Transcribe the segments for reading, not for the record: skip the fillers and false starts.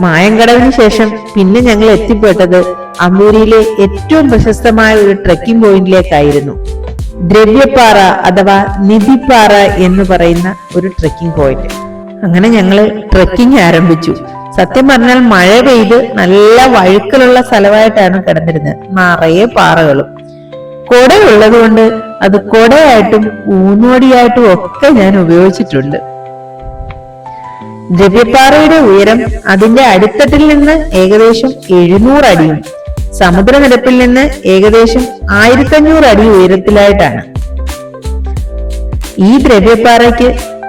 മായങ്കടവിന് ശേഷം പിന്നെ ഞങ്ങൾ എത്തിപ്പെട്ടത് അമ്പൂരിയിലെ ഏറ്റവും പ്രശസ്തമായ ഒരു ട്രെക്കിംഗ് പോയിന്റിലേക്കായിരുന്നു. ദ്രവ്യപ്പാറ അഥവാ നിധിപ്പാറ എന്ന് പറയുന്ന ഒരു ട്രെക്കിംഗ് പോയിന്റ്. അങ്ങനെ ഞങ്ങള് ട്രെക്കിംഗ് ആരംഭിച്ചു. സത്യം പറഞ്ഞാൽ മഴ പെയ്ത് നല്ല വഴുക്കലുള്ള സ്ഥലമായിട്ടാണ് കിടന്നിരുന്നത്. നിറയെ പാറകളും. കൊടയുള്ളത് കൊണ്ട് അത് കൊടയായിട്ടും ഊന്നോടിയായിട്ടും ഒക്കെ ഞാൻ ഉപയോഗിച്ചിട്ടുണ്ട്. ദ്രവ്യപ്പാറയുടെ ഉയരം അതിന്റെ അടിത്തട്ടിൽ നിന്ന് ഏകദേശം 700 അടിയും സമുദ്രനിരപ്പിൽ നിന്ന് ഏകദേശം 1500 അടി ഉയരത്തിലായിട്ടാണ്. ഈ ദ്രവ്യപ്പാറയ്ക്ക്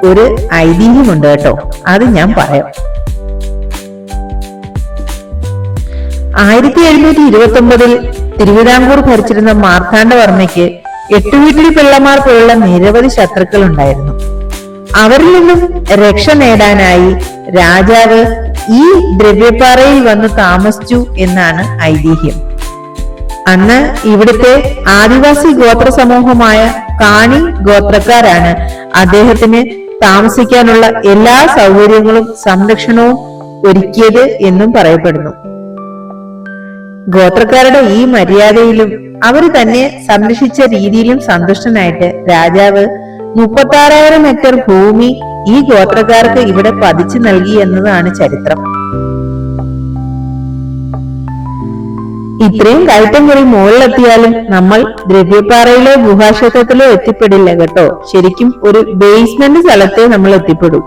ഒരു ഐതിഹ്യമുണ്ട് കേട്ടോ, അത് ഞാൻ പറയാം. 1729 തിരുവിതാംകൂർ ഭരിച്ചിരുന്ന മാർത്താണ്ഡവർമ്മയ്ക്ക് 8 വീട്ടിൽ പിള്ളമാർ പോലുള്ള നിരവധി ശത്രുക്കൾ ഉണ്ടായിരുന്നു. അവരിൽ നിന്നും രക്ഷ നേടാനായി രാജാവ് ഈ ദ്രവ്യപ്പാറയിൽ വന്ന് താമസിച്ചു എന്നാണ് ഐതിഹ്യം. അന്ന് ഇവിടുത്തെ ആദിവാസി ഗോത്ര സമൂഹമായ കാണി ഗോത്രക്കാരാണ് അദ്ദേഹത്തിന് താമസിക്കാനുള്ള എല്ലാ സൗകര്യങ്ങളും സംരക്ഷണവും ഒരുക്കിയത് എന്നും പറയപ്പെടുന്നു. ഗോത്രക്കാരുടെ ഈ മര്യാദയിലും അവർ തന്നെ സംരക്ഷിച്ച രീതിയിലും സന്തുഷ്ടനായിട്ട് രാജാവ് 36,000 ഹെക്ടർ ഭൂമി ഈ ഗോത്രക്കാർക്ക് ഇവിടെ പതിച്ചു നൽകി എന്നതാണ് ചരിത്രം. ഇത്രയും കയറ്റം കയറി മുകളിലെത്തിയാലും നമ്മൾ ദ്രവ്യപ്പാറയിലോ ഗുഹാക്ഷേത്രത്തിലോ എത്തിപ്പെടില്ല കേട്ടോ. ശരിക്കും ഒരു ബേസ്മെന്റ് സ്ഥലത്തെ നമ്മൾ എത്തിപ്പെടും.